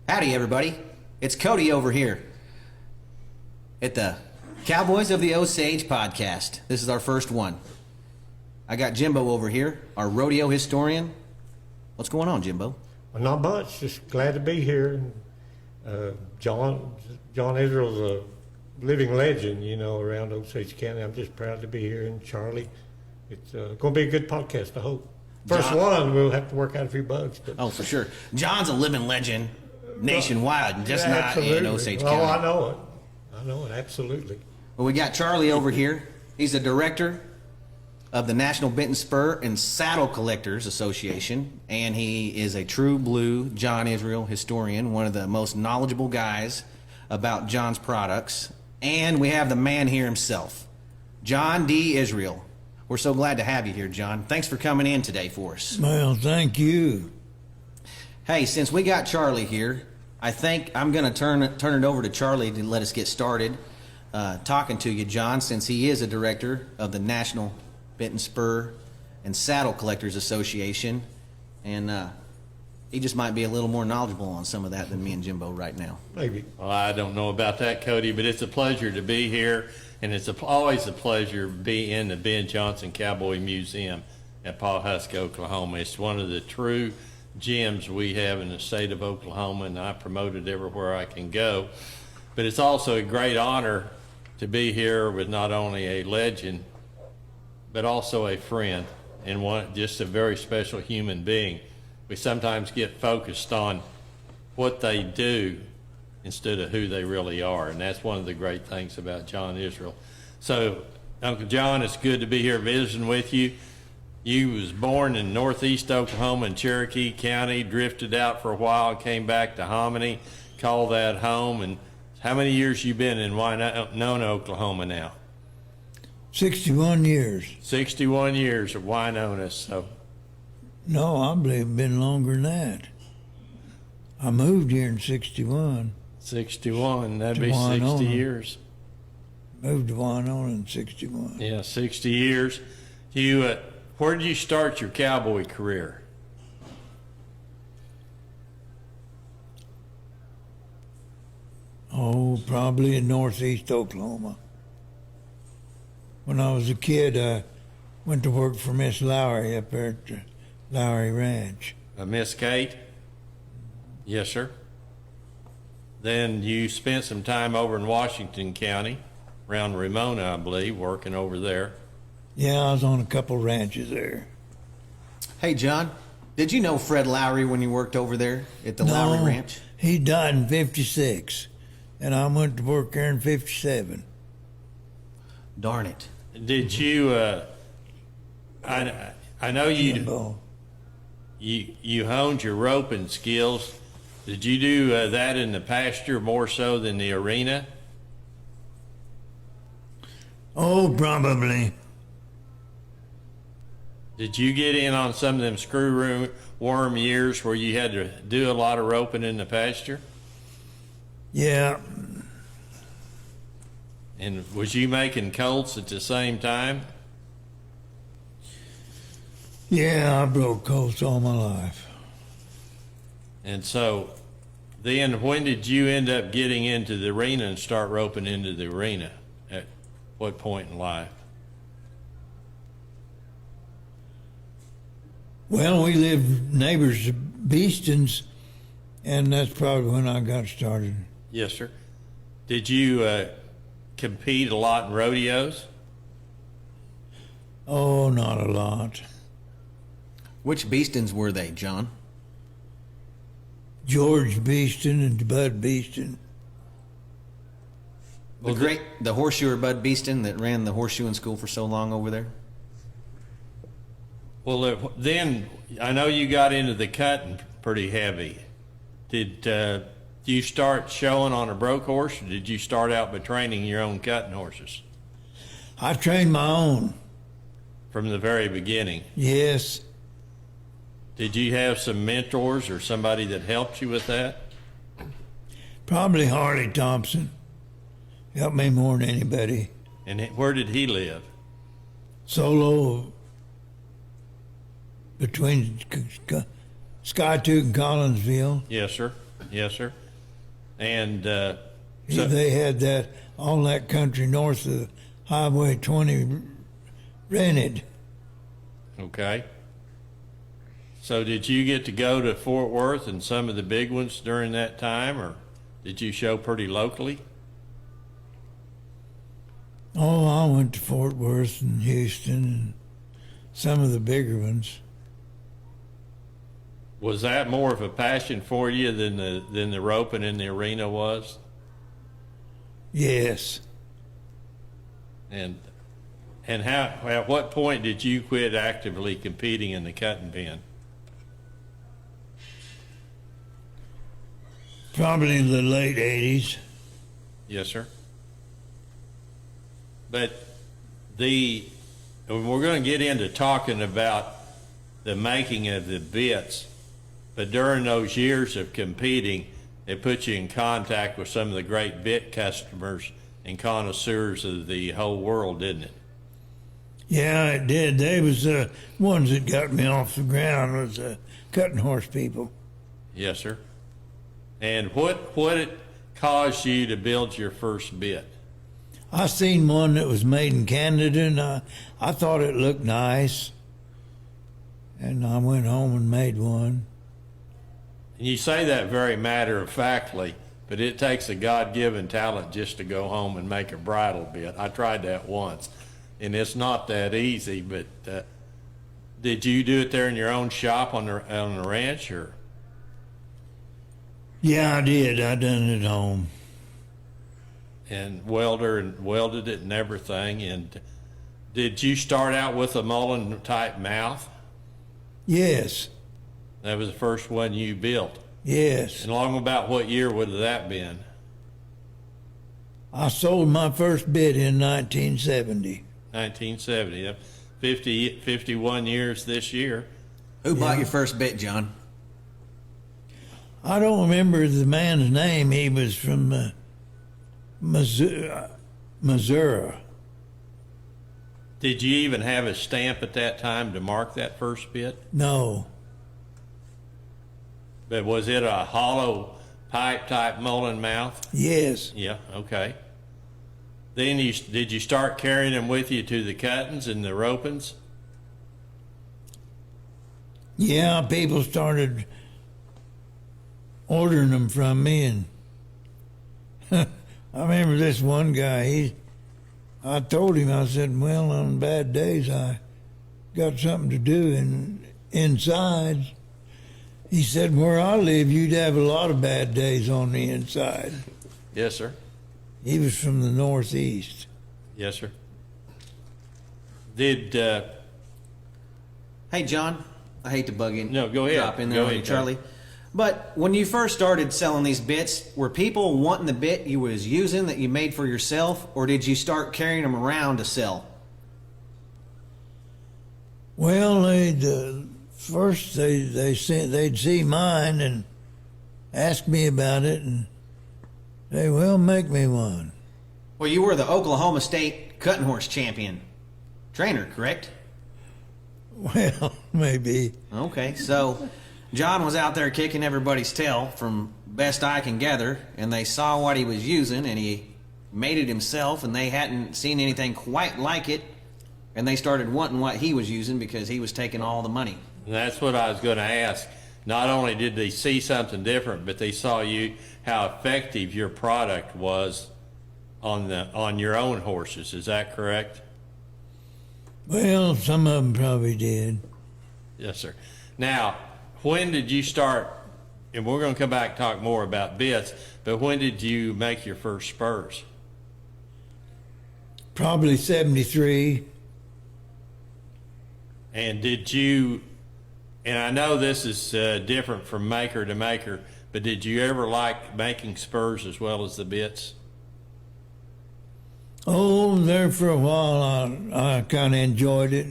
Howdy, everybody. It's Cody over here at the Cowboys of the Osage podcast. This is our first one. I got Jimbo over here, our rodeo historian. What's going on, Jimbo? Well, not much. Just glad to be here. John Israel's a living legend, around Osage County. I'm just proud to be here. And Charlie, it's going to be a good podcast, I hope. First one, we'll have to work out a few bugs. But. Oh, for sure. John's a living legend nationwide, just not in Osage County. Oh, I know it, absolutely. Well, we got Charlie over here. He's the director of the National Benton Spur and Saddle Collectors Association, and he is a true blue John Israel historian, one of the most knowledgeable guys about John's products. And we have the man here himself, John D. Israel. We're so glad to have you here, John. Thanks for coming in today for us. Well, thank you. Hey, since we got Charlie here, I think I'm going to turn it over to Charlie to let us get started talking to you, John, since he is a director of the National Benton Spur and Saddle Collectors Association, and he just might be a little more knowledgeable on some of that than me and Jimbo right now. Maybe. Well, I don't know about that, Cody, but it's a pleasure to be here, and it's always a pleasure to be in the Ben Johnson Cowboy Museum at Pawhuska, Oklahoma. It's one of the true gems we have in the state of Oklahoma, and I promote it everywhere I can go. But it's also a great honor to be here with not only a legend, but also a friend and just a very special human being. We sometimes get focused on what they do instead of who they really are, and that's one of the great things about John Israel. So, Uncle John, it's good to be here visiting with you. You was born in northeast Oklahoma in Cherokee County, drifted out for a while, came back to Hominy, called that home. And how many years you been in Winona, Oklahoma now? 61 years. 61 years of Winona. So, No, I believe it's been longer than that. I moved here in 61. 61, that'd To be 60 Winona. years. Moved to Winona in 61. Yeah, 60 years. Where did you start your cowboy career? Oh, probably in northeast Oklahoma. When I was a kid, I went to work for Miss Lowry up there at the Lowry Ranch. Miss Kate? Yes, sir. Then you spent some time over in Washington County, around Ramona, I believe, working over there. Yeah, I was on a couple ranches there. Hey, John, did you know Fred Lowry when you worked over there at the Lowry Ranch? He died in 56, and I went to work there in 57. Darn it. Did you? I know Jimbo. you honed your roping skills. Did you do that in the pasture more so than the arena? Oh, probably. Did you get in on some of them worm years where you had to do a lot of roping in the pasture? Yeah. And was you making colts at the same time? Yeah, I broke colts all my life. And so then when did you end up getting into the arena and start roping into the arena? At what point in life? Well, we lived neighbors to Beeston's, and that's probably when I got started. Yes, sir. Did you compete a lot in rodeos? Oh, not a lot. Which Beestons were they, John? George Beeston and Bud Beeston. The horseshoer Bud Beeston that ran the horseshoeing school for so long over there? Well, then I know you got into the cutting pretty heavy. Did you start showing on a broke horse, or did you start out by training your own cutting horses I trained my own. from the very beginning? Yes. Did you have some mentors or somebody that helped you with that? Probably Harley Thompson. Helped me more than anybody. And where did he live? Solo between Skytooth and Collinsville. Yes, sir. Yes, sir. And so, They had that all that country north of Highway 20 rented. okay. So did you get to go to Fort Worth and some of the big ones during that time, or did you show pretty locally? Oh, I went to Fort Worth and Houston and some of the bigger ones. Was that more of a passion for you than the roping in the arena was? Yes. And how, at what point did you quit actively competing in the cutting pen? Probably in the late 80s. Yes, sir. But we're going to get into talking about the making of the bits, but during those years of competing, it put you in contact with some of the great bit customers and connoisseurs of the whole world, didn't it? Yeah, it did. They was the ones that got me off the ground was the cutting horse people. Yes, sir. And what it caused you to build your first bit? I seen one that was made in Canada, and I thought it looked nice, and I went home and made one. And you say that very matter-of-factly, but it takes a God-given talent just to go home and make a bridle bit. I tried that once, and it's not that easy, but did you do it there in your own shop on the ranch, or? Yeah, I did. I done it at home. And welded it and everything. And did you start out with a mullen type mouth? Yes. That was the first one you built. Yes. And along about what year would have that been? I sold my first bit in 1970. 1970. 51 years this year. Who bought your first bit, John? I don't remember the man's name. He was from Missouri. Did you even have a stamp at that time to mark that first bit? No. But was it a hollow pipe type mullen mouth? Yes. Yeah, okay. Then did you start carrying them with you to the cuttings and the ropings? Yeah, people started ordering them from me, and I remember this one guy. I told him, I said, well, on bad days I got something to do inside. He said, where I live, you'd have a lot of bad days on the inside. Yes, sir. He was from the Northeast. Yes, sir. Did Hey, John, I hate to bug in. No, go ahead. Drop in there Go on you, ahead, Charlie. But when you first started selling these bits, were people wanting the bit you was using that you made for yourself, or did you start carrying them around to sell? Well, first they said they'd see mine and ask me about it, and they well make me one. Well, you were the Oklahoma State cutting horse champion trainer, correct? Well, maybe. Okay, so John was out there kicking everybody's tail, from best I can gather, and they saw what he was using, and he made it himself, and they hadn't seen anything quite like it, and they started wanting what he was using because he was taking all the money. And that's what I was going to ask. Not only did they see something different, but they saw how effective your product was on your own horses. Is that correct? Well, some of them probably did. Yes, sir. Now, when did you start? And we're going to come back and talk more about bits. But when did you make your first spurs? Probably 73. And did you? And I know this is different from maker to maker, but did you ever like making spurs as well as the bits? Oh, there for a while I kind of enjoyed it.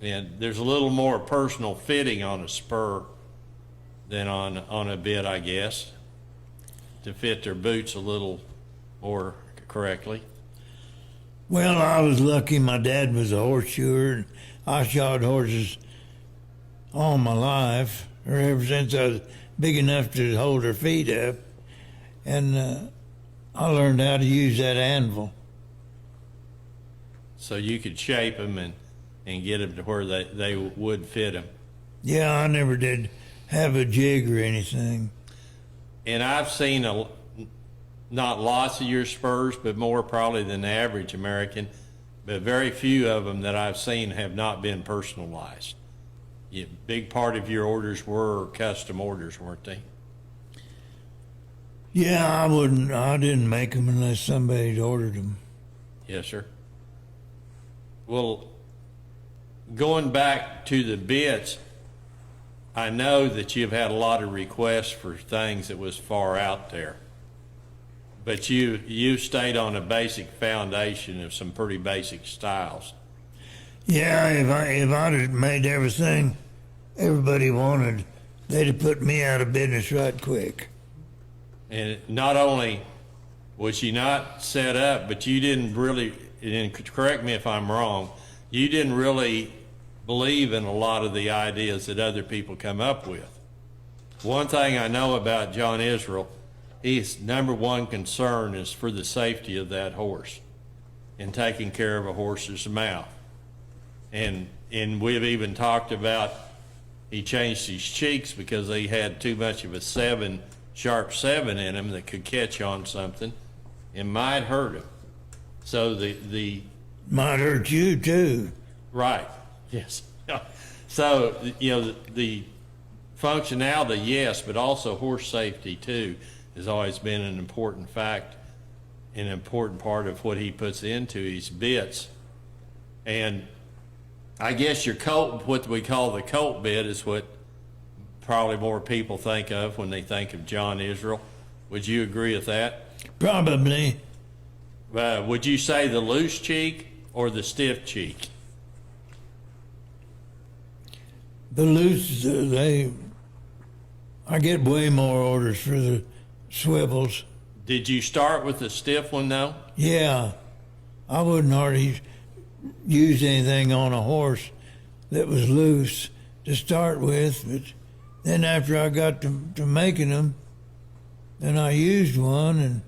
And there's a little more personal fitting on a spur than on a bit, I guess, to fit their boots a little more correctly. Well, I was lucky. My dad was a horseshoer, and I shod horses all my life, or ever since I was big enough to hold her feet up. And I learned how to use that anvil. So you could shape them and get them to where they would fit them. Yeah, I never did have a jig or anything. And I've seen not lots of your spurs, but more probably than the average American. But very few of them that I've seen have not been personalized. Big part of your orders were custom orders, weren't they? Yeah, I didn't make them unless somebody'd ordered them. Yes, sir. Well, going back to the bits, I know that you've had a lot of requests for things that was far out there. But you stayed on a basic foundation of some pretty basic styles. Yeah, if I'd have made everything everybody wanted, they'd have put me out of business right quick. And not only was you not set up, but you didn't really, and correct me if I'm wrong, you didn't really believe in a lot of the ideas that other people come up with. One thing I know about John Israel, his number one concern is for the safety of that horse and taking care of a horse's mouth. And we've even talked about he changed his cheeks because he had too much of a sharp 7 in him that could catch on something and might hurt him. So the Might hurt you too. right, yes. So the functionality, yes, but also horse safety too has always been an important fact, an important part of what he puts into his bits. And I guess your colt, what we call the colt bit, is what probably more people think of when they think of John Israel. Would you agree with that? Probably. Would you say the loose cheek or the stiff cheek? The loose, I get way more orders for the swivels. Did you start with the stiff one though? Yeah, I wouldn't hardly use anything on a horse that was loose to start with, but then after I got to making them, then I used one,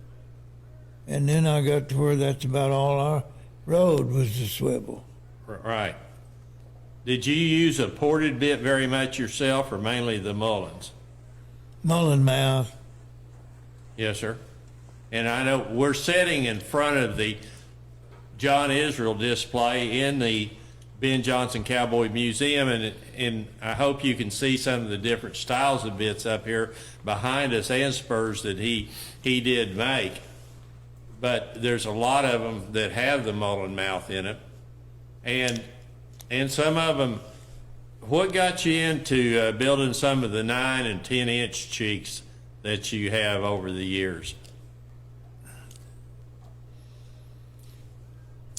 and then I got to where that's about all I rode was the swivel. Right. Did you use a ported bit very much yourself or mainly the Mullins? Mullen mouth. Yes, sir. And I know we're sitting in front of the John Israel display in the Ben Johnson Cowboy Museum, and I hope you can see some of the different styles of bits up here behind us and spurs that he did make. But there's a lot of them that have the Mullen mouth in it, and some of them. What got you into building some of the 9 and 10-inch cheeks that you have over the years?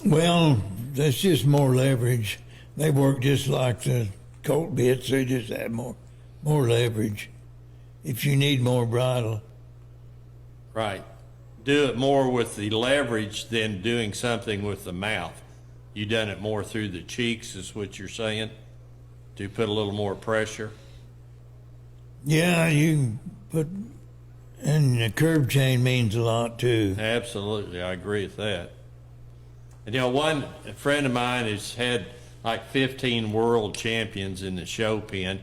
Well, that's just more leverage. They work just like the colt bits. They just have more leverage. If you need more bridle. Right. Do it more with the leverage than doing something with the mouth. You done it more through the cheeks, is what you're saying? To put a little more pressure? Yeah, you put, and the curb chain means a lot too. Absolutely, I agree with that. And one friend of mine has had like 15 world champions in the show pen.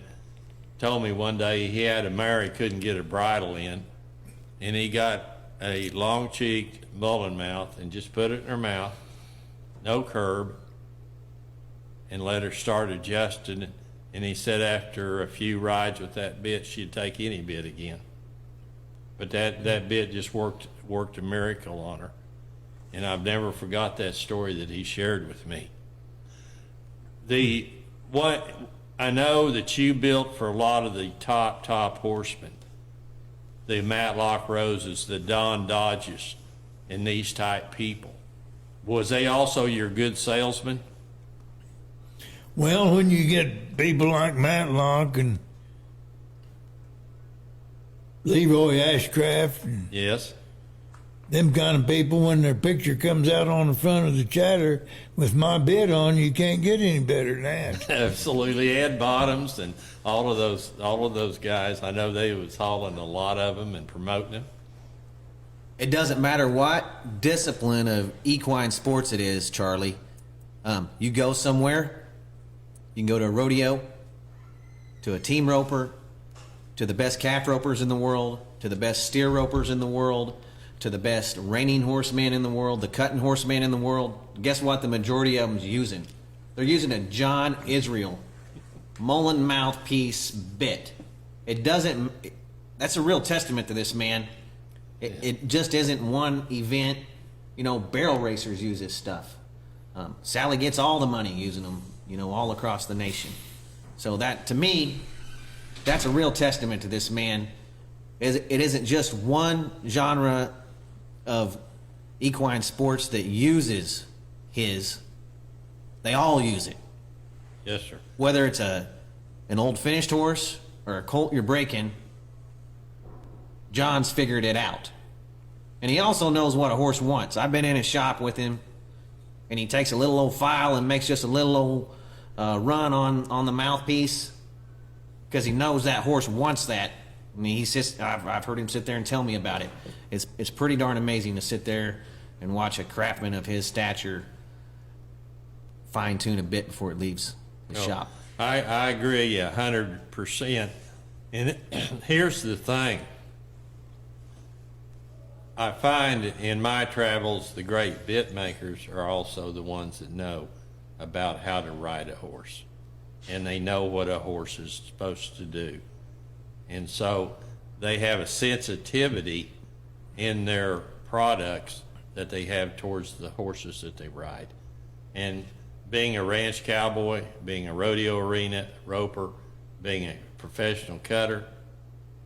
Told me one day he had a mare he couldn't get a bridle in, and he got a long-cheeked Mullen mouth and just put it in her mouth, no curb, and let her start adjusting. And he said after a few rides with that bit, she'd take any bit again. But that bit just worked a miracle on her. And I've never forgot that story that he shared with me. What I know that you built for a lot of the top horsemen, the Matlock Roses, the Don Dodges, and these type people. Was they also your good salesmen? Well, when you get people like Matlock and Leroy Ashcraft, and Yes. them kind of people, when their picture comes out on the front of the chatter with my bid on, you can't get any better than that. Absolutely. Ed Bottoms and all of those guys. I know they was hauling a lot of them and promoting them. It doesn't matter what discipline of equine sports it is, Charlie. You go somewhere, you can go to a rodeo, to a team roper, to the best calf ropers in the world, to the best steer ropers in the world, to the best reining horseman in the world, the cutting horseman in the world. Guess what the majority of them's using? They're using a John Israel Mullen mouthpiece bit. It doesn't, that's a real testament to this man. It just isn't one event. You know, barrel racers use this stuff. Sally gets all the money using them, you know, all across the nation. So that, to me, that's a real testament to this man. It isn't just one genre of equine sports that uses his. They all use it. Yes, sir. Whether it's an old finished horse or a colt you're breaking, John's figured it out. And he also knows what a horse wants. I've been in his shop with him, and he takes a little old file and makes just a little old run on the mouthpiece because he knows that horse wants that. I mean, I've heard him sit there and tell me about it. It's pretty darn amazing to sit there and watch a craftsman of his stature fine-tune a bit before it leaves the shop. I agree 100%. And here's the thing. I find in my travels, the great bit makers are also the ones that know about how to ride a horse. And they know what a horse is supposed to do. And so they have a sensitivity in their products that they have towards the horses that they ride. And being a ranch cowboy, being a rodeo arena roper, being a professional cutter,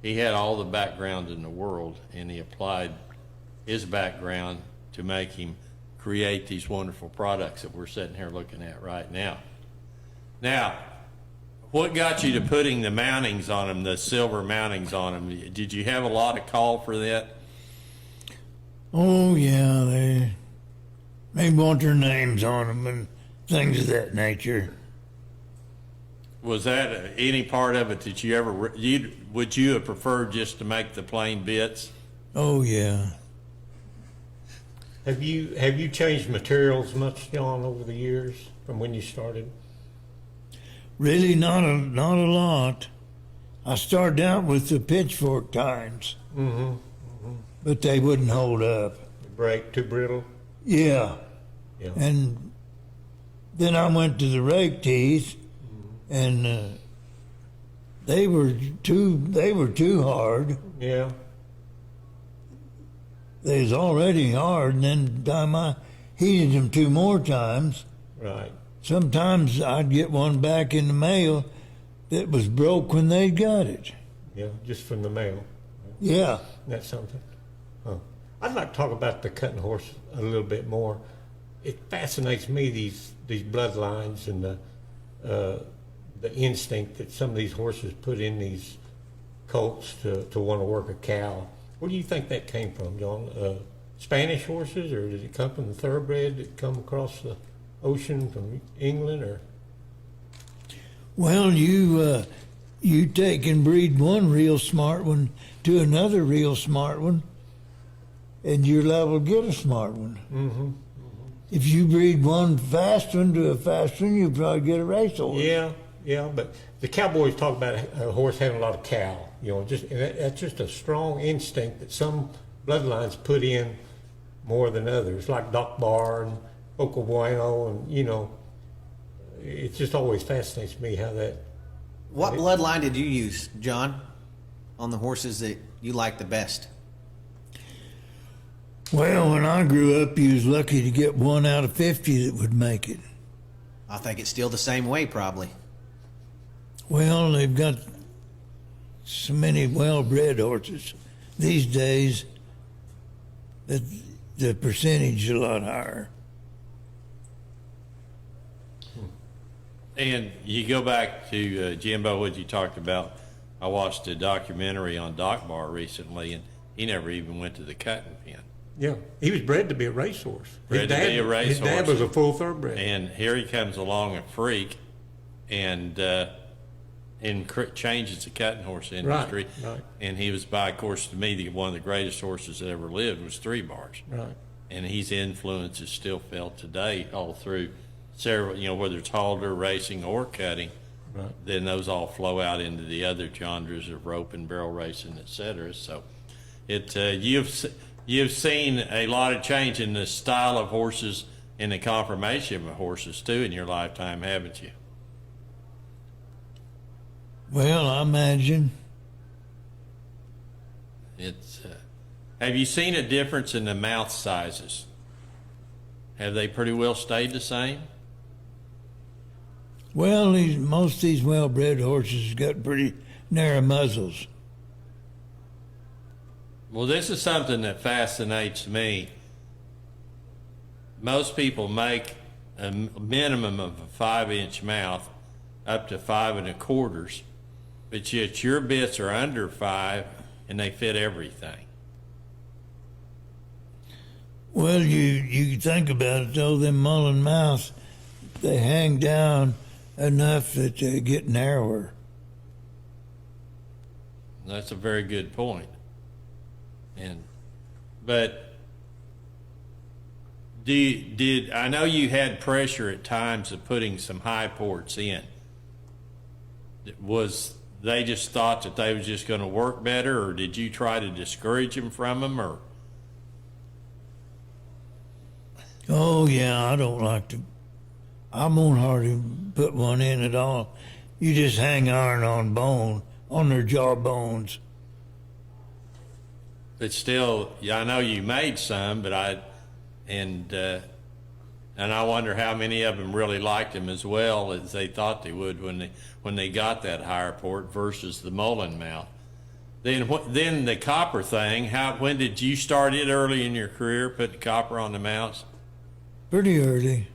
he had all the background in the world, and he applied his background to make him create these wonderful products that we're sitting here looking at right now. Now, what got you to putting the mountings on them, the silver mountings on them? Did you have a lot of call for that? Oh yeah, they want their names on them and things of that nature. Was that any part of it that you ever, would you have preferred just to make the plain bits? Oh yeah. Have you changed materials much, John, over the years from when you started? Really, not a lot. I started out with the pitchfork tines, but they wouldn't hold up. Break too brittle. Yeah, Yeah. and then I went to the rake teeth, and they were too hard. Yeah. They was already hard, and then time I heated them 2 more times. Right. Sometimes I'd get one back in the mail that was broke when they got it. Yeah. Just from the mail. Yeah. That's something. Huh. I'd like to talk about the cutting horse a little bit more. It fascinates me, these bloodlines and the instinct that some of these horses put in these colts to want to work a cow. Where do you think that came from, John? Spanish horses, or did it come from the thoroughbred that come across the ocean from England, or? Well, you take and breed one real smart one to another real smart one, and you're liable to get a smart one. Mm-hmm. If you breed one fast one to a fast one, you'll probably get a racehorse. Yeah, but the Cowboys talk about a horse having a lot of cow. You know, that's just a strong instinct that some bloodlines put in more than others, like Doc Bar and Poco Bueno, and you know, it just always fascinates me how that. What bloodline did you use, John, on the horses that you liked the best? Well, when I grew up, you was lucky to get 1 out of 50 that would make it. I think it's still the same way, probably. Well, they've got so many well-bred horses these days that the percentage is a lot higher. And you go back to Jimbo, what you talked about. I watched a documentary on Doc Bar recently, and he never even went to the cutting pen. Yeah, he was bred to be a racehorse. Bred to be a His dad racehorse. was a full thoroughbred. And here he comes along a freak, and changes the cutting horse industry. Right. And he was, by of course, to me, one of the greatest horses that ever lived was 3 bars. Right. And his influence is still felt today all through several, whether it's halter racing or cutting. Right. Then those all flow out into the other genres of rope and barrel racing, et cetera. So you've seen a lot of change in the style of horses and the conformation of horses too in your lifetime, haven't you? Well, I imagine. It's have you seen a difference in the mouth sizes? Have they pretty well stayed the same? Well, most of these well-bred horses got pretty narrow muzzles. Well, this is something that fascinates me. Most people make a minimum of a 5-inch mouth up to 5 1/4, but yet your bits are under 5 and they fit everything. Well, you think about it though, them mullen mouths, they hang down enough that they get narrower. That's a very good point. But I know you had pressure at times of putting some high ports in. Was they just thought that they was just going to work better, or did you try to discourage them from them, or? Oh yeah, I don't like to. I won't hardly put one in at all. You just hang iron on bone, on their jaw bones. But still, yeah, I know you made some, but I wonder how many of them really liked them as well as they thought they would when they got that higher port versus the mullen mouth. Then the copper thing. When did you start it early in your career, putting copper on the mounts? Pretty early.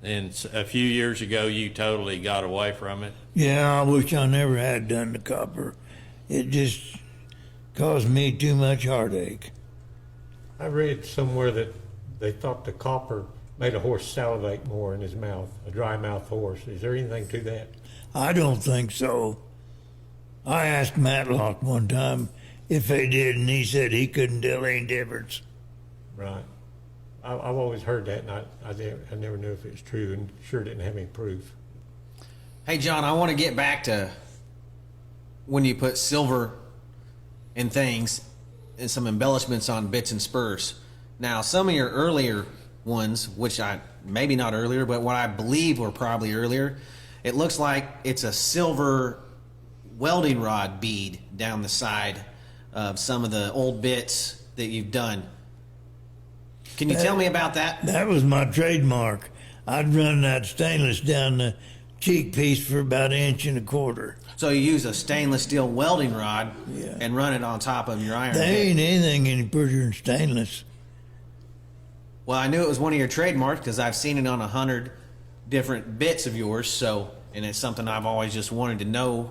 And a few years ago, you totally got away from it. Yeah, I wish I never had done the copper. It just caused me too much heartache. I read somewhere that they thought the copper made a horse salivate more in his mouth, a dry mouth horse. Is there anything to that? I don't think so. I asked Matlock one time if they did, and he said he couldn't tell any difference. Right. I've always heard that, and I never knew if it was true, and sure didn't have any proof. Hey, John, I want to get back to when you put silver in things and some embellishments on bits and spurs. Now, some of your earlier ones, which maybe not earlier, but what I believe were probably earlier, it looks like it's a silver welding rod bead down the side of some of the old bits that you've done. Can you tell me about that? That was my trademark. I'd run that stainless down the cheek piece for about 1 1/4 inches. So you use a stainless steel welding rod Yeah. and run it on top of your iron There bit. ain't anything any prettier than stainless. Well, I knew it was one of your trademarks because I've seen it on 100 different bits of yours. And it's something I've always just wanted to know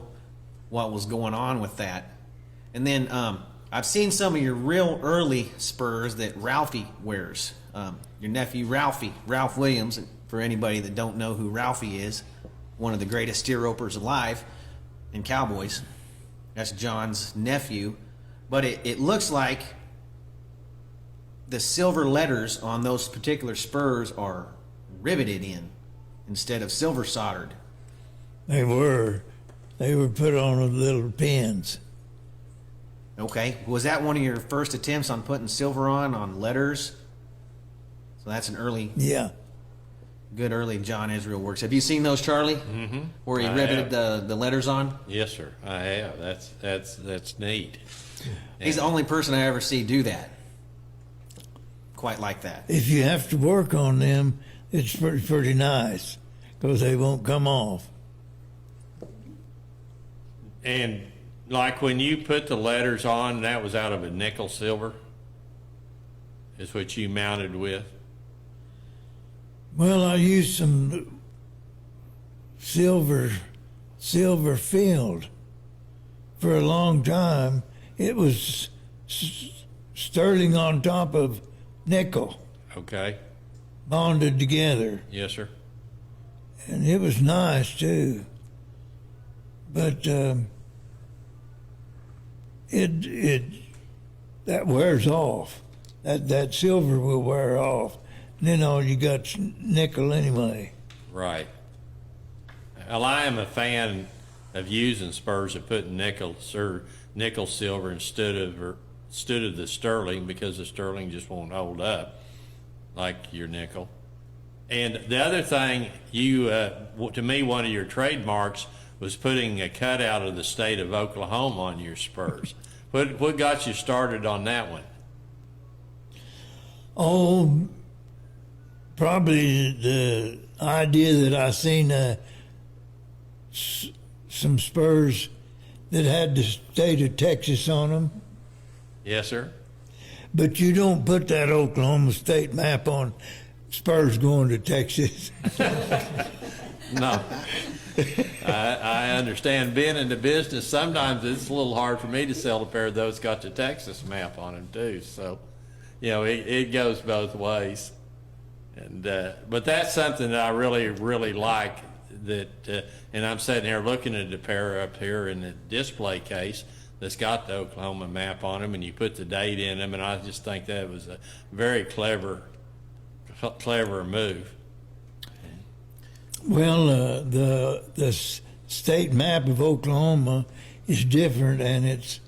what was going on with that. And then I've seen some of your real early spurs that Ralphie wears. Your nephew Ralph Williams. And for anybody that don't know who Ralphie is, one of the greatest steer ropers alive in Cowboys. That's John's nephew. But it looks like the silver letters on those particular spurs are riveted in instead of silver soldered. They were put on with little pins. Okay. Was that one of your first attempts on putting silver on letters? So that's an good early John Israel works. Have you seen those, Charlie? Mm-hmm. Where he riveted the letters on? Yes, sir. I have. That's neat. He's the only person I ever see do that. Quite like that. If you have to work on them, it's pretty nice because they won't come off. And like when you put the letters on, that was out of a nickel silver, is what you mounted with. Well, I used some silver filled for a long time. It was sterling on top of nickel Okay. bonded together, Yes, sir. and it was nice too. But it that wears off. That silver will wear off. And then all you got's nickel anyway. Right. Well, I am a fan of using Spurs of putting nickel silver instead of the sterling, because the sterling just won't hold up like your nickel. And the other thing, to me, one of your trademarks was putting a cutout of the state of Oklahoma on your Spurs. What got you started on that one? Oh, probably the idea that I seen some Spurs that had the state of Texas on them. Yes, sir. But you don't put that Oklahoma state map on Spurs going to Texas. No. I understand being in the business, sometimes it's a little hard for me to sell a pair of those got the Texas map on them too. So, it goes both ways. And but that's something that I really, really like. And I'm sitting here looking at the pair up here in the display case that's got the Oklahoma map on them, and you put the date in them, and I just think that was a very clever move. Well, the state map of Oklahoma is different, and it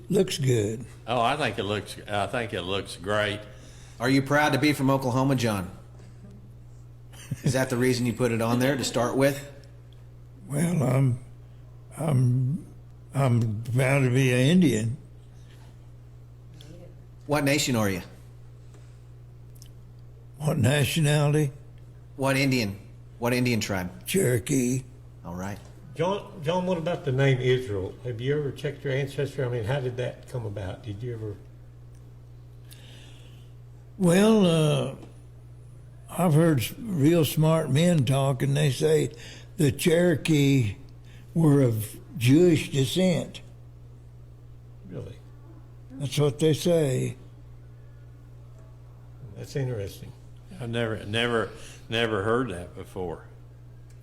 looks good. Oh, I think it looks great. Are you proud to be from Oklahoma, John? Is that the reason you put it on there to start with? Well, I'm proud to be an Indian. What nation are you? What nationality? What Indian tribe? Cherokee. All right. John, what about the name Israel? Have you ever checked your ancestry? I mean, how did that come about? Did you ever? Well, I've heard real smart men talk, and they say the Cherokee were of Jewish descent. Really? That's what they say. That's interesting. I've never heard that before.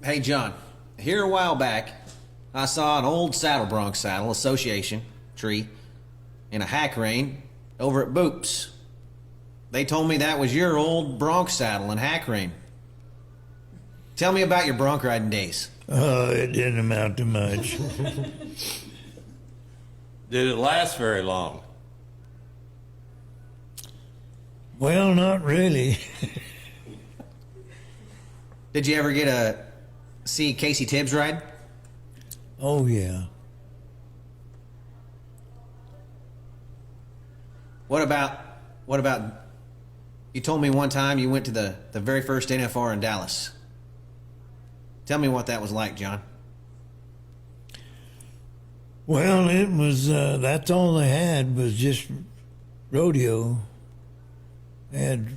Hey, John, here a while back, I saw an old Saddle Bronc Saddle Association tree in a hack rein over at Boop's. They told me that was your old bronc saddle and hack rein. Tell me about your bronc riding days. Oh, it didn't amount to much. Did it last very long? Well, not really. Did you ever get to see Casey Tibbs ride? Oh, yeah. What about, you told me one time you went to the very first NFR in Dallas. Tell me what that was like, John. Well, it was, that's all they had was just rodeo. They had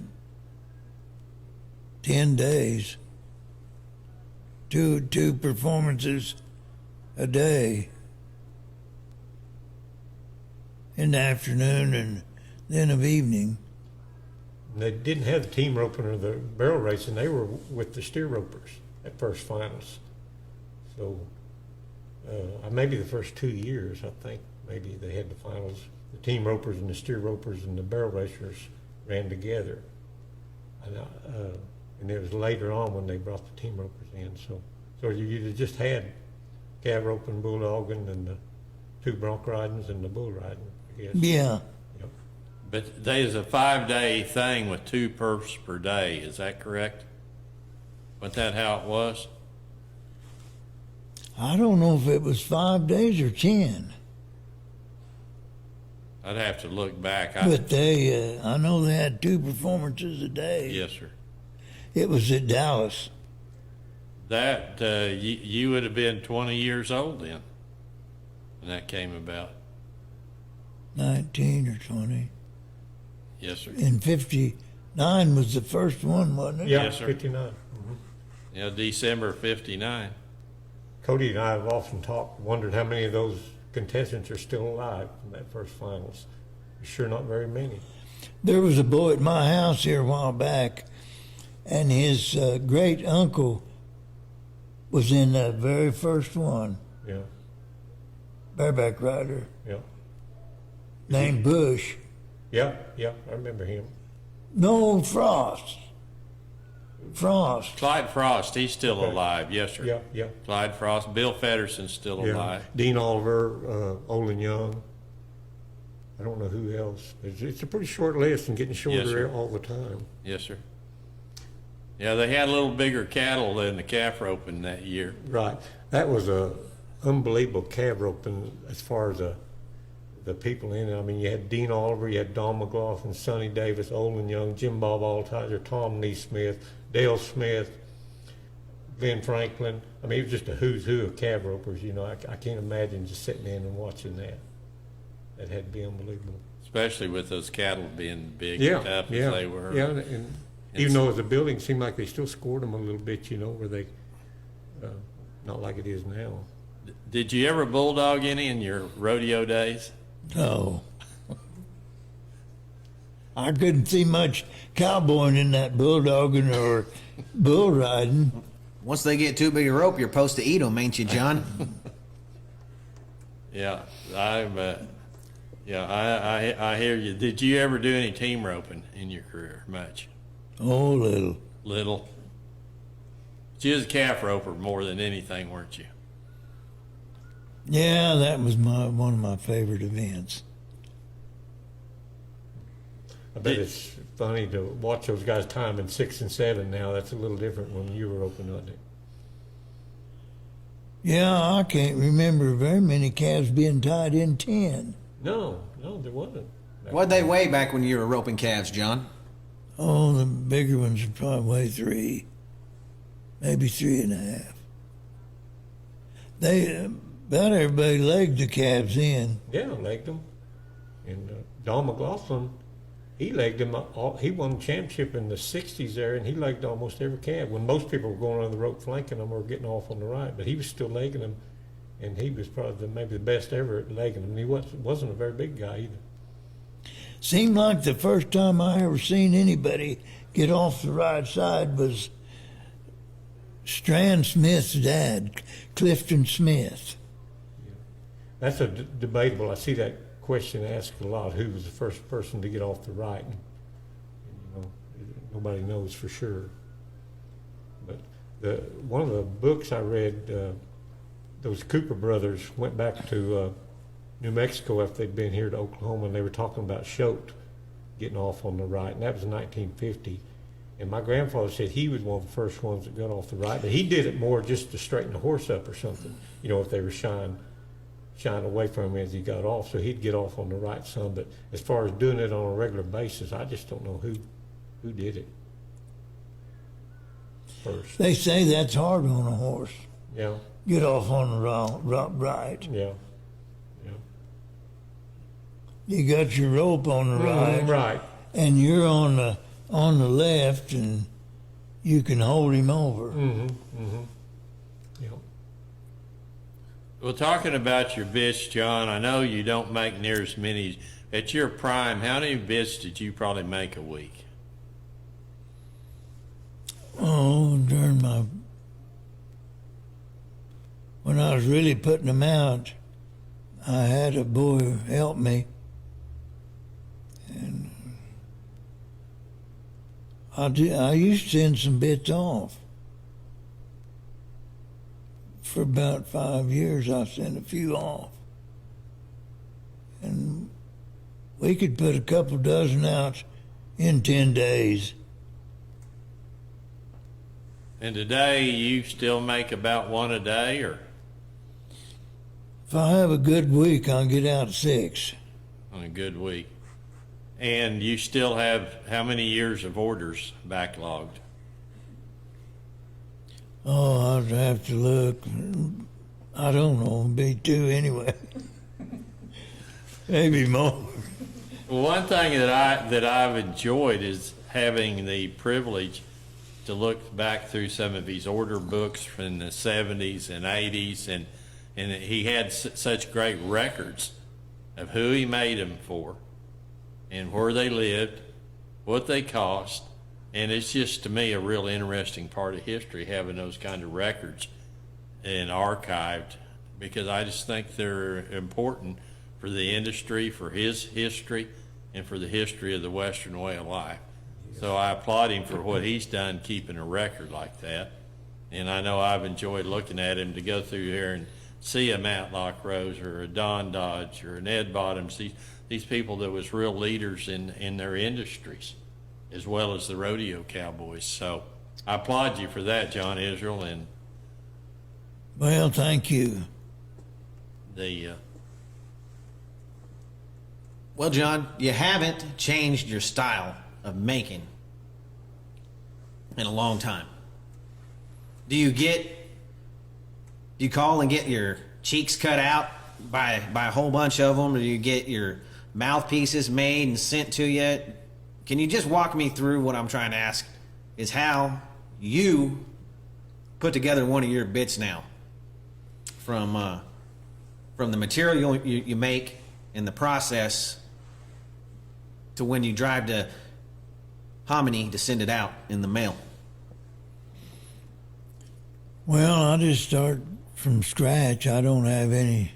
10 days. Two performances a day. In the afternoon and then of evening. And they didn't have the team roping or the barrel racing. They were with the steer ropers at first finals. So maybe the first 2 years, I think, maybe they had the finals. The team ropers and the steer ropers and the barrel racers ran together. And it was later on when they brought the team ropers in. So you just had calf roping, bull dogging, and the two bronc ridings and the bull riding, I guess. Yeah. Yep. But there's a 5-day thing with 2 purses per day. Is that correct? Wasn't that how it was? I don't know if it was 5 days or 10. I'd have to look back. But they, I know they had 2 performances a day. Yes, sir. It was at Dallas. That you would have been 20 years old then when that came about. 19 or 20. Yes, sir. And 59 was the first one, wasn't it? Yeah, Yes, sir. 59. Mm-hmm. Yeah, December 59. Cody and I have often wondered how many of those contestants are still alive from that first finals. Sure, not very many. There was a boy at my house here a while back, and his great uncle was in that very first one, Yeah, bareback rider, yeah, named Bush. yeah, yeah. I remember him. No, Frost. Frost. Clyde Frost, he's still Okay. alive. Yes, sir. Yeah, yeah, Clyde Frost. Bill Fedderson's still yeah. alive. Dean Oliver, Olin Young. I don't know who else. It's a pretty short list and getting shorter sir. all the time. Yes, sir. Yeah, they had a little bigger cattle than the calf roping that year. Right. That was a unbelievable calf roping as far as the people in it. I mean, you had Dean Oliver, you had Don McLaughlin, Sonny Davis, Olin Young, Jim Bob Altizer, Tom Neesmith, Dale Smith, Ben Franklin. I mean, it was just a who's who of calf ropers. You know, I can't imagine just sitting in and watching that. That had to be unbelievable. Especially with those cattle being big Yeah, and tough yeah, as they were. yeah. And even though the building seemed like they still scored them a little bit, you know, where they, not like it is now. Did you ever bulldog any in your rodeo days? No. I couldn't see much cowboying in that bulldogging or bull riding. Once they get too big a rope, you're supposed to eat them, ain't you, John? Yeah, I hear you. Did you ever do any team roping in your career? Much? Oh, little. Little. But you was a calf roper more than anything, weren't you? Yeah, that was one of my favorite events. I bet it's funny to watch those guys time in 6 and 7 now. That's a little different when you were open, wasn't it? Yeah, I can't remember very many calves being tied in 10. No, there wasn't. What'd they weigh back when you were roping calves, John? Oh, the bigger ones would probably weigh 3, maybe 3.5. About everybody legged the calves in. Yeah, legged them. And Don McLaughlin, he legged them. He won the championship in the 60s there, and he legged almost every calf. When most people were going on the rope flanking them or getting off on the right, but he was still legging them, and he was probably maybe the best ever at legging them. And he wasn't a very big guy either. Seemed like the first time I ever seen anybody get off the right side was Strand Smith's dad, Clifton Smith. That's debatable. I see that question asked a lot. Who was the first person to get off the right? And, you know, nobody knows for sure. But one of the books I read, those Cooper brothers went back to New Mexico after they'd been here to Oklahoma, and they were talking about Shote getting off on the right, and that was 1950. And my grandfather said he was one of the first ones that got off the right, but he did it more just to straighten the horse up or something, you know, if they were shying away from him as he got off, so he'd get off on the right some. But as far as doing it on a regular basis, I just don't know who did it first. They say that's hard on a horse. Yeah, Get off on the right. yeah. You got your rope on the right, Right. and you're on the left, and you can hold him over. Yeah. Well, talking about your bits, John, I know you don't make near as many. At your prime, how many bits did you probably make a week? Oh, when I was really putting them out, I had a boy help me, and I used to send some bits off. For about 5 years, I sent a few off, and we could put a couple dozen out in 10 days. And today, you still make about one a day, or If I have a good week, I'll get out 6. on a good week? And you still have how many years of orders backlogged? Oh, I'd have to look. I don't know. It'd be 2 anyway. Maybe more. Well, one thing that I've enjoyed is having the privilege to look back through some of his order books from the 70s and 80s, and he had such great records of who he made them for and where they lived, what they cost, and it's just, to me, a real interesting part of history, having those kind of records and archived, because I just think they're important for the industry, for his history, and for the history of the Western way of life. So I applaud him for what he's done, keeping a record like that. And I know I've enjoyed looking at him, to go through here and see a Matlock Rose or a Don Dodge or an Ed Bottoms, these people that was real leaders in their industries, as well as the rodeo cowboys. So I applaud you for that, John Israel, and Well, thank you. the Well, John, you haven't changed your style of making in a long time. Do you call and get your cheeks cut out by a whole bunch of them, or do you get your mouthpieces made and sent to you? Can you just walk me through what I'm trying to ask, is how you put together one of your bits now from the material you make in the process to when you drive to Hominy to send it out in the mail? Well, I just start from scratch. I don't have any.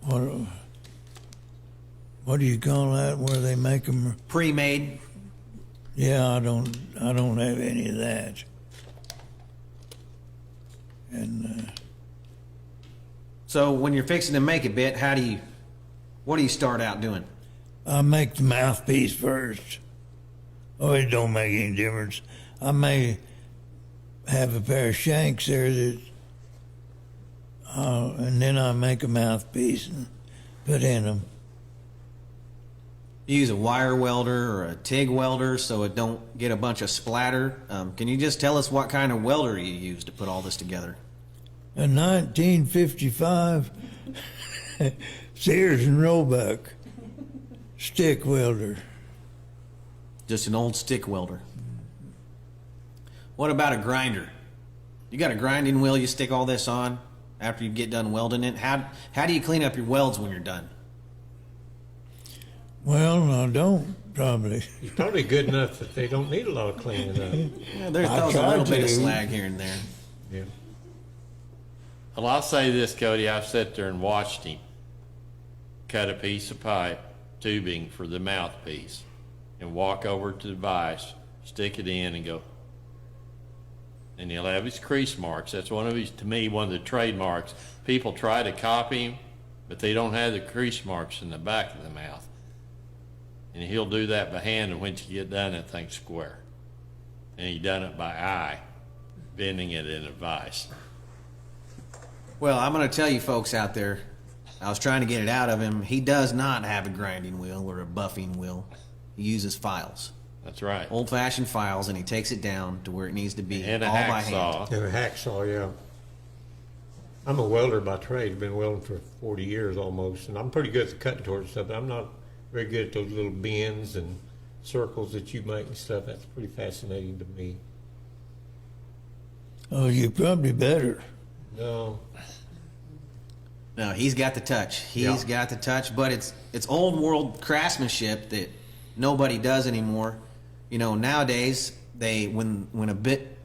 What do you call that? Where they make them? Pre-made. Yeah, I don't have any of that. And So when you're fixing to make a bit, what do you start out doing? I make the mouthpiece first. Oh, it don't make any difference. I may have a pair of shanks there that, and then I make a mouthpiece and put in them. You use a wire welder or a TIG welder so it don't get a bunch of splatter. Can you just tell us what kind of welder you use to put all this together? A 1955 Sears and Roebuck stick welder. Just an old stick welder. What about a grinder? You got a grinding wheel you stick all this on after you get done welding it? How do you clean up your welds when you're done? Well, I don't, probably. It's probably good enough that they don't need a lot of cleaning up. Yeah, there's I a try little bit of to. slag here and there. Yeah. Well, I'll say this, Cody. I've sat there and watched him cut a piece of pipe tubing for the mouthpiece and walk over to the vise, stick it in, and go. And he'll have his crease marks. That's one of his, to me, one of the trademarks. People try to copy him, but they don't have the crease marks in the back of the mouth. And he'll do that by hand, and once you get done, that thing's square. And he done it by eye, bending it in a vise. Well, I'm going to tell you folks out there, I was trying to get it out of him. He does not have a grinding wheel or a buffing wheel. He uses files. That's right. Old-fashioned files, and he takes it down to where it needs to be, And a all by hand. hacksaw. And a hacksaw, yeah. I'm a welder by trade. I've been welding for 40 years almost, and I'm pretty good at the cutting towards stuff, but I'm not very good at those little bends and circles that you make and stuff. That's pretty fascinating to me. Oh, you're probably better. No. No, he's got the touch. He's got the touch, but it's old world craftsmanship that nobody does anymore. You know, nowadays when a bit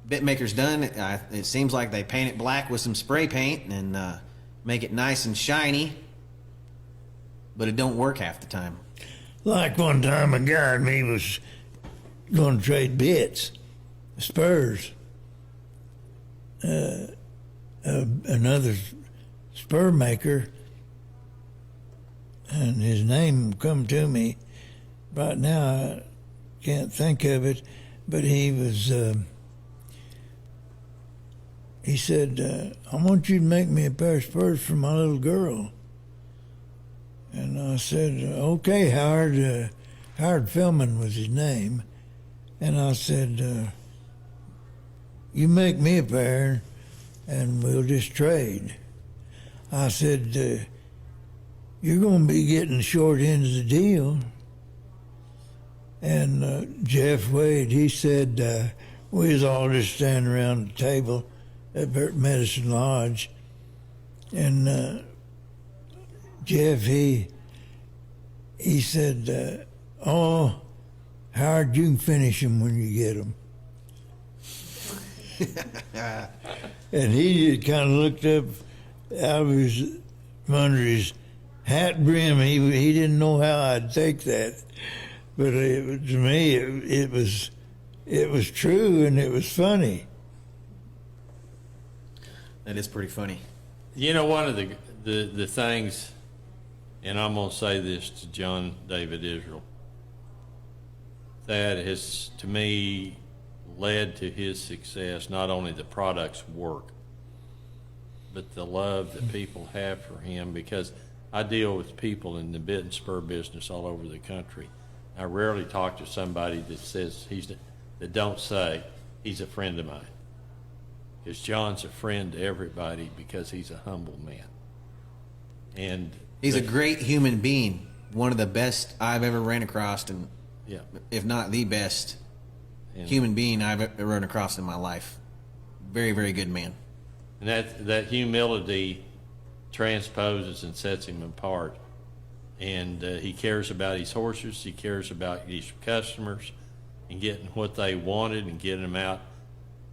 maker's done, it seems like they paint it black with some spray paint and make it nice and shiny, but it don't work half the time. Like one time a guy and me was going to trade bits, spurs. Another spur maker, and his name come to me right now. I can't think of it, but he was. He said, "I want you to make me a pair of spurs for my little girl." And I said, "Okay, Howard." Howard Philman was his name, and I said, "You make me a pair, and we'll just trade." I said, "You're going to be getting the short end of the deal." And Jeff Wade, he said, we was all just standing around the table at Medicine Lodge, and Jeff, he said, "Oh, Howard, you can finish them when you get them." And he just kind of looked up out of his under his hat brim. He didn't know how I'd take that, but to me it was true and it was funny. That is pretty funny. You know, one of the things, and I'm going to say this to John David Israel, that has, to me, led to his success, not only the product's work, but the love that people have for him, because I deal with people in the bit and spur business all over the country. I rarely talk to somebody that says that don't say he's a friend of mine. Because John's a friend to everybody because he's a humble man. And He's a great human being, one of the best I've ever ran across, and yeah, if not the best and, human being I've ever run across in my life. Very, very good man. and that humility transposes and sets him apart. And he cares about his horses. He cares about his customers and getting what they wanted and getting them out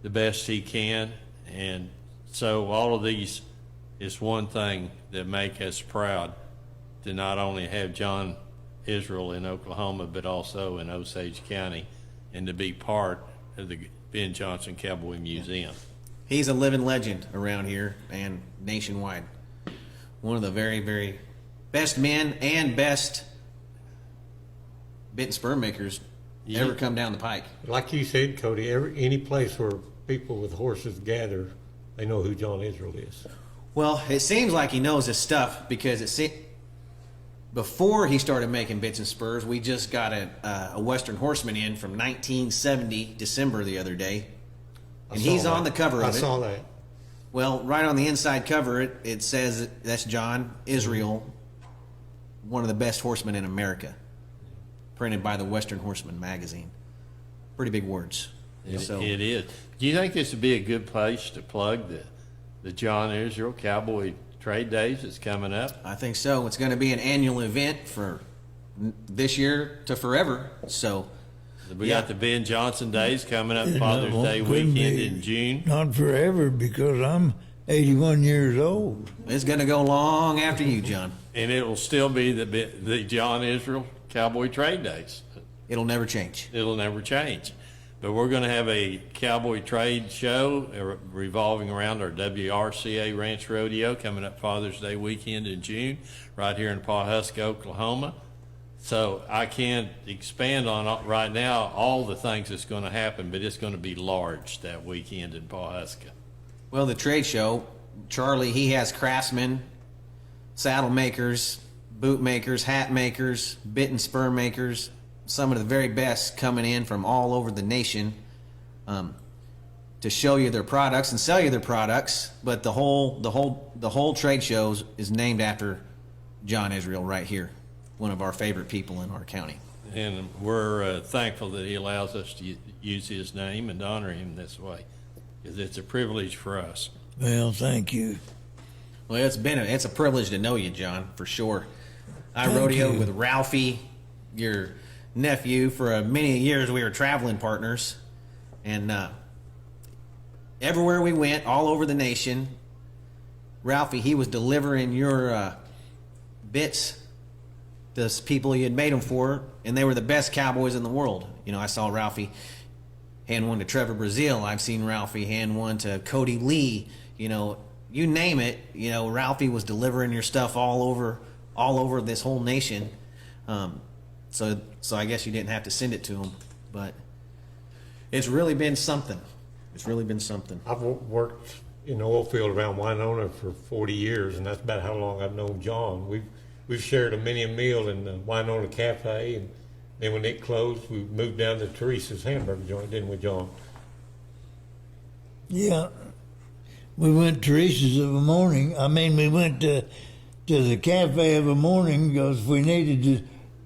the best he can. And so all of these is one thing that make us proud to not only have John Israel in Oklahoma, but also in Osage County, and to be part of the Ben Johnson Cowboy Museum. He's a living legend around here and nationwide. One of the very, very best men and best bit and spur makers ever come down the pike. Like you said, Cody, any place where people with horses gather, they know who John Israel is. Well, it seems like he knows his stuff, because before he started making bits and spurs, we just got a Western Horseman in from 1970, December the other day. And he's on the cover of it. I saw that. Well, right on the inside cover, it says that's John Israel, one of the best horsemen in America, printed by the Western Horseman magazine. Pretty big words. It is. Do you think this would be a good place to plug the John Israel Cowboy Trade Days that's coming up? I think so. It's going to be an annual event for this year to forever. So We got the Ben Johnson Days coming up, Father's Day weekend in June. Not forever, because I'm 81 years old. it's going to go long after you, John. And it will still be the John Israel Cowboy Trade Days. It'll never change. It'll never change. But we're going to have a cowboy trade show revolving around our WRCA Ranch Rodeo coming up Father's Day weekend in June, right here in Pawhuska, Oklahoma. So I can't expand on right now all the things that's going to happen, but it's going to be large that weekend in Pawhuska. Well, the trade show, Charlie, he has craftsmen, saddle makers, boot makers, hat makers, bit and spur makers, some of the very best coming in from all over the nation to show you their products and sell you their products. But the whole trade show is named after John Israel right here, one of our favorite people in our county. And we're thankful that he allows us to use his name and honor him this way, because it's a privilege for us. Well, thank you. Well, it's a privilege to know you, John, for sure. I Thank rodeoed you. with Ralphie, your nephew, for many years. We were traveling partners, and everywhere we went, all over the nation, Ralphie, he was delivering your bits to people he had made them for, and they were the best cowboys in the world. You know, I saw Ralphie hand one to Trevor Brazil. I've seen Ralphie hand one to Cody Lee. You know, you name it. You know, Ralphie was delivering your stuff all over this whole nation. So I guess you didn't have to send it to him, but it's really been something. It's really been something. I've worked in the oil field around Winona for 40 years, and that's about how long I've known John. We've shared many a meal in the Winona Cafe, and then when it closed, we moved down to Teresa's hamburger joint, didn't we, John? Yeah. We went to Teresa's of a morning. I mean, we went to the cafe of a morning because if we needed to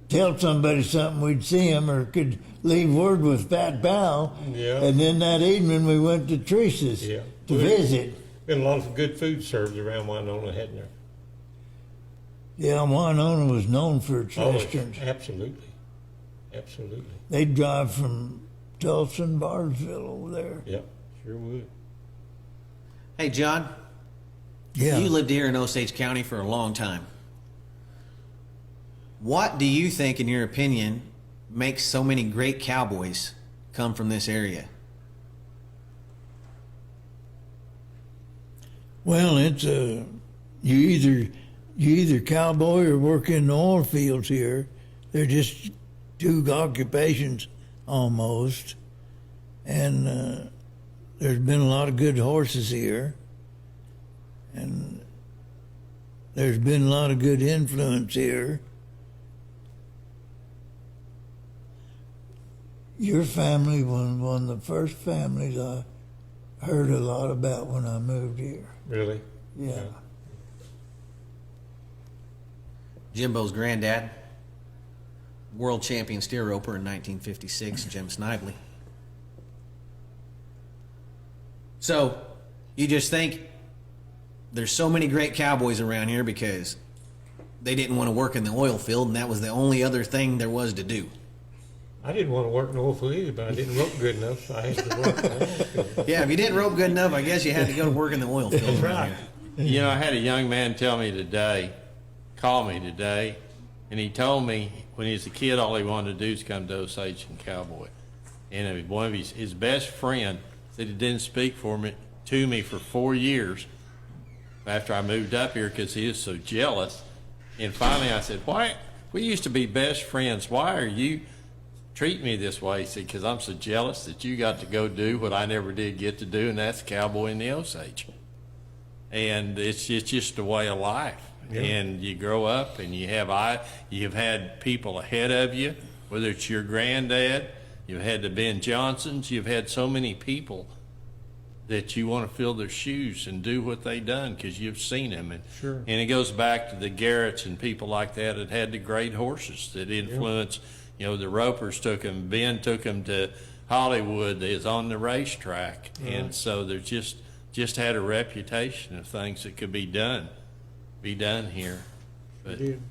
tell somebody something, we'd see him or could leave word with Fat Pal. Yeah. And then that evening we went to Teresa's to visit. Been a lot of good food served around Winona, hadn't there? Yeah, Winona was known for its Oh, westerns. absolutely. Absolutely. They'd drive from Tulsa and Bardesville over there. Yep, sure would. Hey, John, Yeah. you lived here in Osage County for a long time. What do you think, in your opinion, makes so many great cowboys come from this area? Well, it's you either cowboy or work in the oil fields here. They're just two occupations almost, and there's been a lot of good horses here, and there's been a lot of good influence here. Your family was one of the first families I heard a lot about when I moved here. Really? Yeah. Jimbo's granddad, world champion steer roper in 1956, Jim Snively. So, you just think there's so many great cowboys around here because they didn't want to work in the oil field, and that was the only other thing there was to do. I didn't want to work in the oil field either, but I didn't rope good enough, so I had to work in the oil field. Yeah, if you didn't rope good enough, I guess you had to go to work in the oil field. That's around right. here. You know, I had a young man call me today, and he told me when he was a kid, all he wanted to do is come to Osage and Cowboy. And one of his best friend said he didn't speak to me for 4 years after I moved up here because he was so jealous. And finally I said, why? We used to be best friends. Why are you treating me this way? He said, because I'm so jealous that you got to go do what I never did get to do, and that's cowboy in the Osage. And it's just a way of life. Yeah. And you grow up and you've had people ahead of you, whether it's your granddad, you've had the Ben Johnsons, you've had so many people that you want to fill their shoes and do what they done because you've seen them. And, Sure. and it goes back to the Garretts and people like that had the great horses that influenced, you know, the Ropers took them, Ben took them to Hollywood, is on the racetrack. Right. And so they're just had a reputation of things that could be done here. But Dude.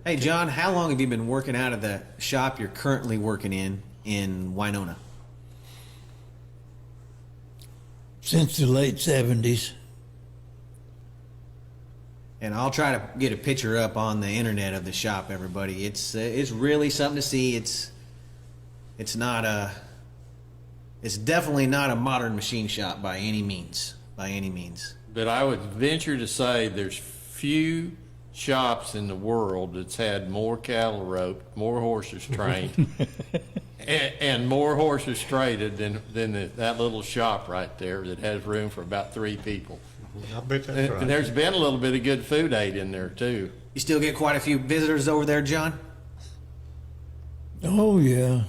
Hey, John, how long have you been working out of the shop you're currently working in Winona? Since the late 70s. And I'll try to get a picture up on the internet of the shop, everybody. It's really something to see. It's definitely not a modern machine shop by any means. But I would venture to say there's few shops in the world that's had more cattle roped, more horses trained, and more horses traded than that little shop right there that has room for about 3 people. I bet that's And right. there's been a little bit of good food ate in there too. You still get quite a few visitors over there, John? Oh, yeah.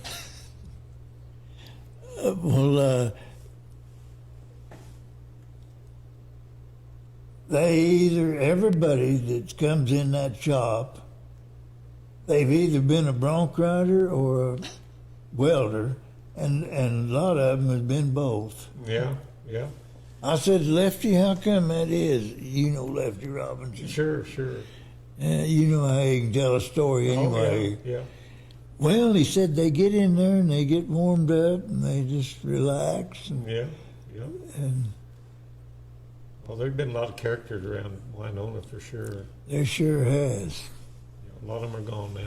Everybody that comes in that shop, they've either been a bronc rider or a welder, and a lot of them has been both. Yeah, yeah. I said, Lefty, how come that is? You know Lefty Robinson. Sure. You know how you can tell a story anyway. Oh, yeah. Well, he said they get in there and they get warmed up and they just relax. Yeah. And Well, there's been a lot of characters around Winona for sure. there sure has. A lot of them are gone now.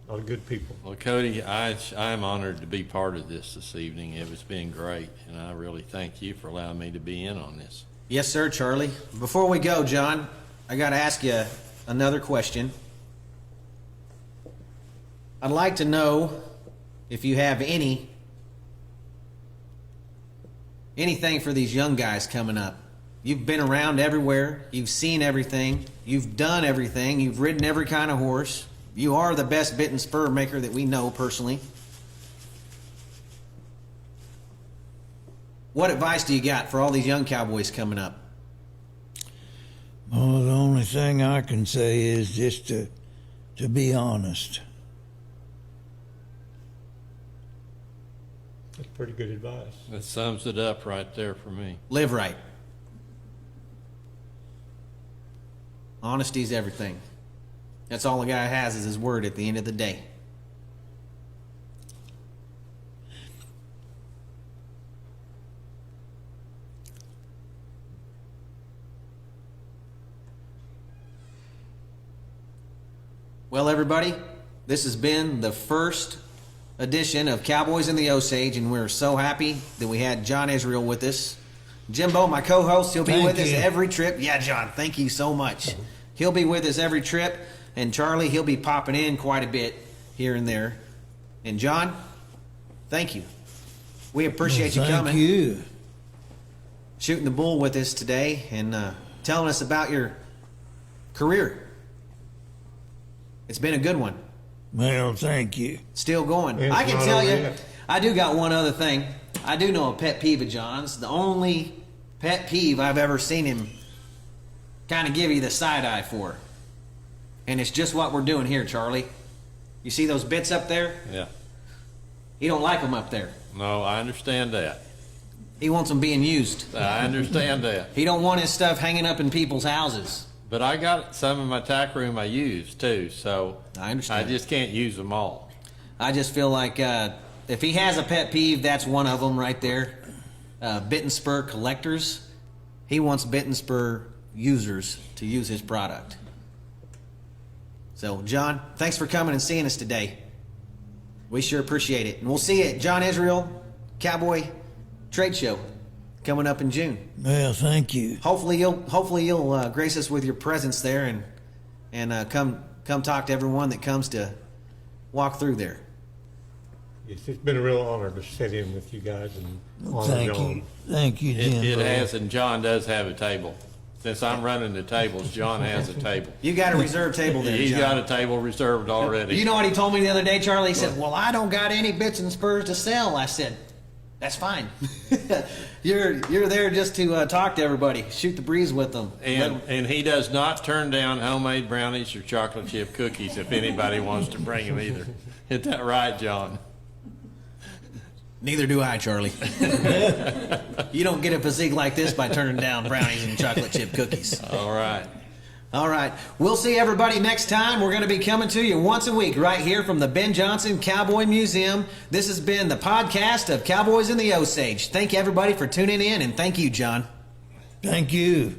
A lot of good people. Well, Cody, I'm honored to be part of this evening. It was been great, and I really thank you for allowing me to be in on this. Yes, sir, Charlie. Before we go, John, I got to ask you another question. I'd like to know if you have anything for these young guys coming up. You've been around everywhere. You've seen everything. You've done everything. You've ridden every kind of horse. You are the best bit and spur maker that we know personally. What advice do you got for all these young cowboys coming up? Well, the only thing I can say is just to be honest. That's pretty good advice. That sums it up right there for me. Live right. Honesty's everything. That's all a guy has is his word at the end of the day. Well, everybody, this has been the first edition of Cowboys in the Osage, and we're so happy that we had John Israel with us. Jimbo, my co-host, he'll be Thank with us you. every trip. Yeah, John, thank you so much. He'll be with us every trip, and Charlie, he'll be popping in quite a bit here and there. And John, thank you. We appreciate you coming, Thank you. shooting the bull with us today, and telling us about your career. It's been a good one. Well, thank you. Still going. It's I can not tell over you, yet. I do got one other thing. I do know a pet peeve of John's. The only pet peeve I've ever seen him kind of give you the side eye for. And it's just what we're doing here, Charlie. You see those bits up there? Yeah. He don't like them up there. No, I understand that. He wants them being used. I understand that. He don't want his stuff hanging up in people's houses. But I got some in my tack room I use too, so I understand. I just can't use them all. I just feel like if he has a pet peeve, that's one of them right there. Bit and Spur collectors. He wants Bit and Spur users to use his product. So, John, thanks for coming and seeing us today. We sure appreciate it. And we'll see you at John Israel Cowboy Trade Show coming up in June. Well, thank you. Hopefully you'll grace us with your presence there and come talk to everyone that comes to walk through there. Yes, it's been a real honor to sit in with you guys and honor Thank John. you. Thank you, Jim. It has, and John does have a table. Since I'm running the tables, John has a table. You got a reserved table there, He's John. got a table reserved already. You know what he told me the other day, Charlie? He said, "Well, I don't got any bits and spurs to sell." I said, "That's fine. You're there just to talk to everybody, shoot the breeze with them." And he does not turn down homemade brownies or chocolate chip cookies if anybody wants to bring them either. Isn't that right, John? Neither do I, Charlie. You don't get a physique like this by turning down brownies and chocolate chip cookies. All right. All right. We'll see everybody next time. We're going to be coming to you once a week right here from the Ben Johnson Cowboy Museum. This has been the podcast of Cowboys in the Osage. Thank you, everybody, for tuning in, and thank you, John. Thank you.